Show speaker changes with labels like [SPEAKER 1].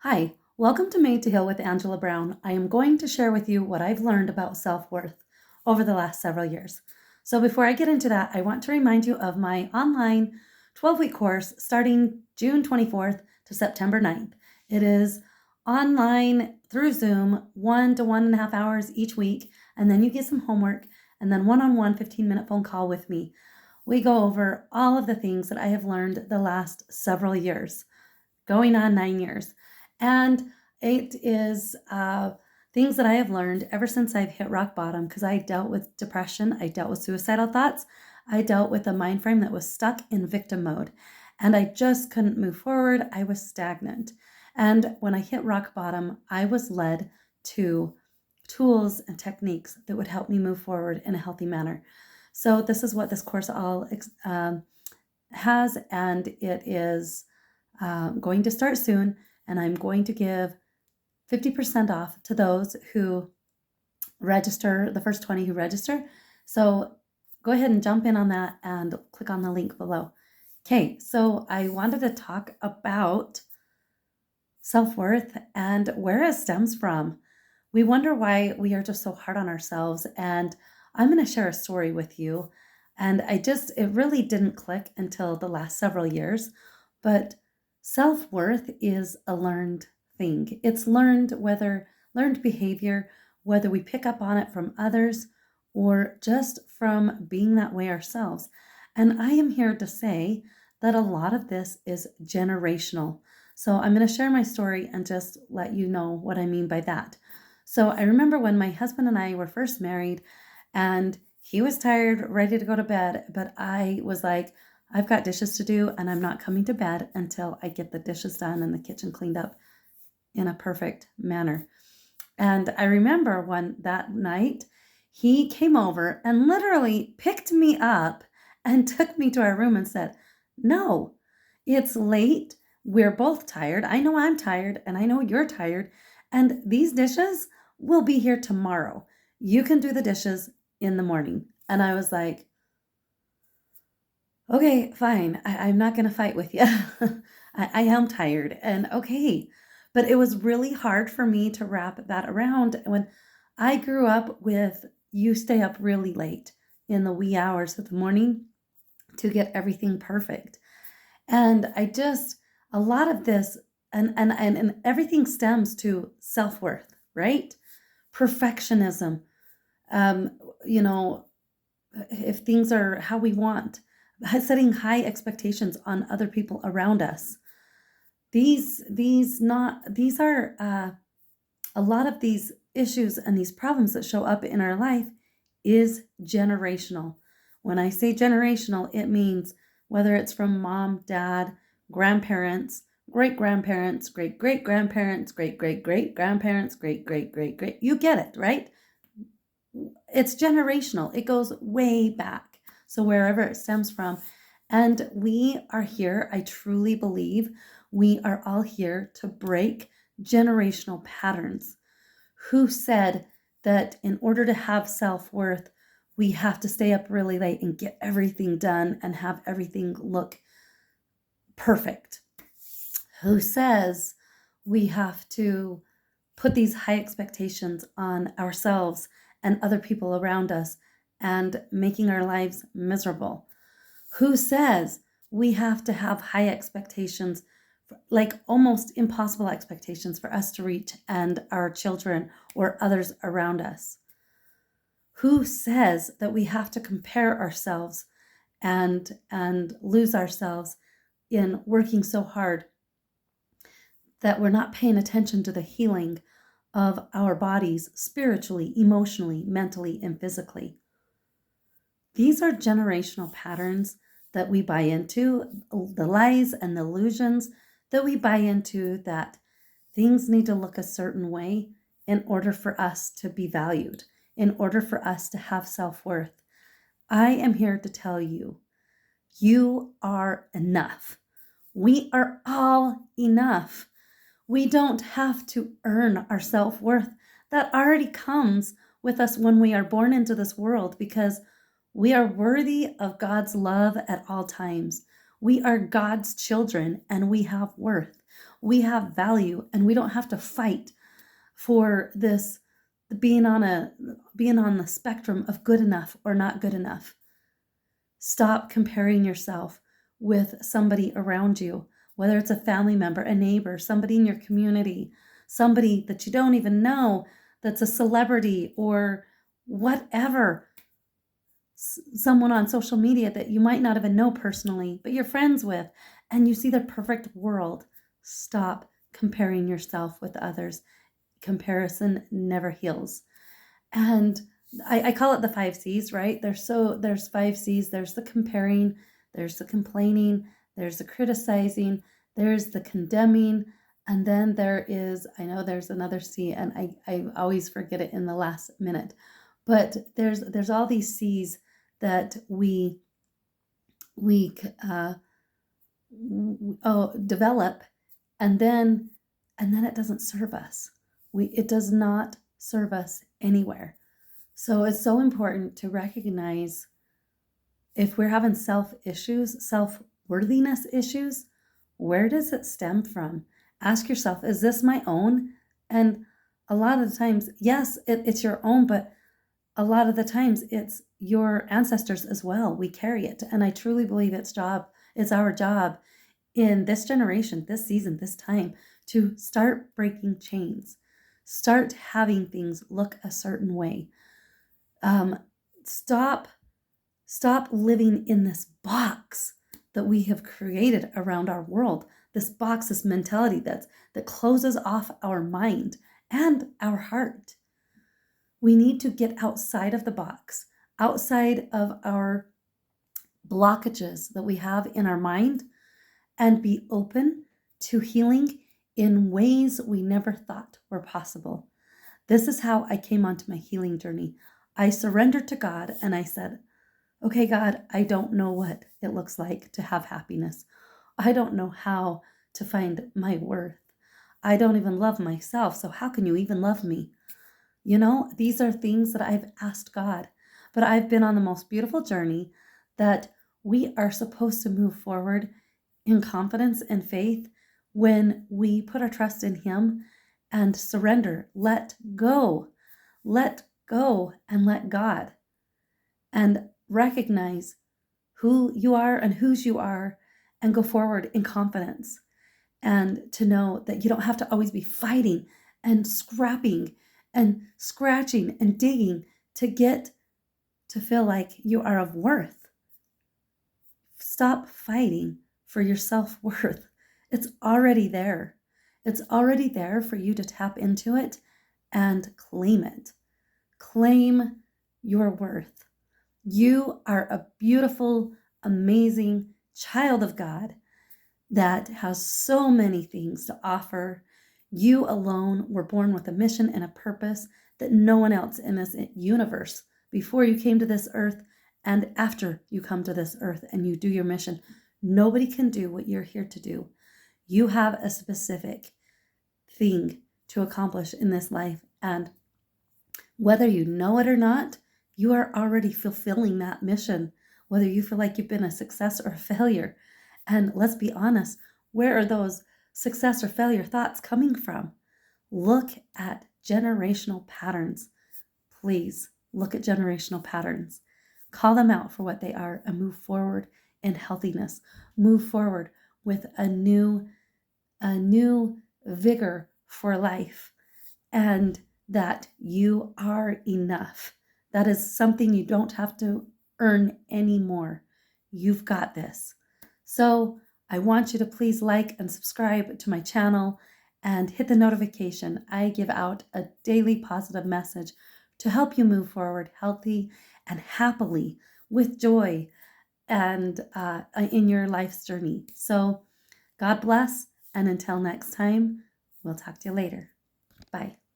[SPEAKER 1] Hi, welcome to Made to Heal with Angela Brown. I am going to share with you what I've learned about self worth over the last several years. So, before I get into that, I want to remind you of my online 12-week course starting June 24th to September 9th. It is online through Zoom, 1 to 1.5 hours each week, and then you get some homework and then one-on-one 15-minute phone call with me. We go over all of the things that I have learned the last several years, going on 9 years. And it is things that I have learned ever since I've hit rock bottom, because I dealt with depression, I dealt with suicidal thoughts, I dealt with a mind frame that was stuck in victim mode, and I just couldn't move forward. I was stagnant. And when I hit rock bottom, I was led to tools and techniques that would help me move forward in a healthy manner. So this is what this course all has, and it is going to start soon, and I'm going to give 50% off to those who register, the first 20 who register. So go ahead and jump in on that and click on the link below. Okay, so I wanted to talk about self-worth and where it stems from. We wonder why we are just so hard on ourselves, and I'm going to share a story with you. And it really didn't click until the last several years, but self-worth is a learned thing. It's learned behavior, whether we pick up on it from others or just from being that way ourselves. And I am here to say that a lot of this is generational. So I'm going to share my story and just let you know what I mean by that. So I remember when my husband and I were first married, and he was tired, ready to go to bed, but I was like, I've got dishes to do, and I'm not coming to bed until I get the dishes done and the kitchen cleaned up in a perfect manner. And I remember that night, he came over and literally picked me up and took me to our room and said, "No, it's late. We're both tired. I know I'm tired, and I know you're tired. And these dishes will be here tomorrow. You can do the dishes in the morning." And I was like, okay, fine. I'm not going to fight with you. I am tired. And okay. But it was really hard for me to wrap that around when I grew up with you stay up really late in the wee hours of the morning to get everything perfect. And a lot of this, and everything stems to self-worth, right? Perfectionism. Um, you know, if things are how we want, setting high expectations on other people around us. These are a lot of these issues and these problems that show up in our life is generational. When I say generational, it means whether it's from mom, dad, grandparents, great grandparents, great great grandparents, great great great grandparents, great great great great. You get it, right? It's generational. It goes way back. So wherever it stems from. And we are here, I truly believe, we are all here to break generational patterns. Who said that in order to have self-worth, we have to stay up really late and get everything done and have everything look perfect? Who says we have to put these high expectations on ourselves and other people around us and making our lives miserable? Who says we have to have high expectations, like almost impossible expectations for us to reach and our children or others around us? Who says that we have to compare ourselves and lose ourselves in working so hard that we're not paying attention to the healing of our bodies spiritually, emotionally, mentally, and physically? These are generational patterns that we buy into, the lies and the illusions that we buy into, that things need to look a certain way in order for us to be valued, in order for us to have self-worth. I am here to tell you, you are enough. We are all enough. We don't have to earn our self-worth. That already comes with us when we are born into this world, because we are worthy of God's love at all times. We are God's children and we have worth. We have value, and we don't have to fight for this being on the spectrum of good enough or not good enough. Stop comparing yourself with somebody around you, whether it's a family member, a neighbor, somebody in your community, somebody that you don't even know that's a celebrity or whatever, someone on social media that you might not even know personally, but you're friends with, and you see their perfect world. Stop comparing yourself with others. Comparison never heals. And I call it the 5 C's, right? There's 5 C's. There's the comparing, there's the complaining, there's the criticizing, there's the condemning, and then I know there's another C, and I always forget it in the last minute. But there's all these C's that we develop, and then it doesn't serve us. It does not serve us anywhere. So it's so important to recognize if we're having self-worthiness issues, where does it stem from? Ask yourself, is this my own? And a lot of the times, yes, it's your own, but a lot of the times it's your ancestors as well. We carry it. And I truly believe it's our job in this generation, this season, this time, to start breaking chains, start having things look a certain way. Stop living in this box that we have created around our world. This box, this mentality that closes off our mind and our heart. We need to get outside of the box, outside of our blockages that we have in our mind, and be open to healing in ways we never thought were possible. This is how I came onto my healing journey. I surrendered to God and I said, okay, God, I don't know what it looks like to have happiness. I don't know how to find my worth. I don't even love myself, so how can you even love me? These are things that I've asked God, but I've been on the most beautiful journey that we are supposed to move forward in confidence and faith when we put our trust in Him and surrender, let go, and let God, and recognize who you are and whose you are, and go forward in confidence, and to know that you don't have to always be fighting and scrapping and scratching and digging to get to feel like you are of worth. Stop fighting for your self-worth. It's already there. It's already there for you to tap into it and claim it. Claim your worth. You are a beautiful, amazing child of God that has so many things to offer. You alone were born with a mission and a purpose that no one else in this universe, before you came to this earth and after you come to this earth and you do your mission, nobody can do what you're here to do. You have a specific thing to accomplish in this life, and whether you know it or not, you are already fulfilling that mission, whether you feel like you've been a success or a failure. And let's be honest, where are those success or failure thoughts coming from? Look at generational patterns. Please look at generational patterns. Call them out for what they are and move forward in healthiness. Move forward with a new vigor for life, and that you are enough. That is something you don't have to earn anymore. You've got this. So I want you to please like and subscribe to my channel and hit the notification. I give out a daily positive message to help you move forward healthy and happily with joy and in your life's journey. So God bless, and until next time, we'll talk to you later. Bye.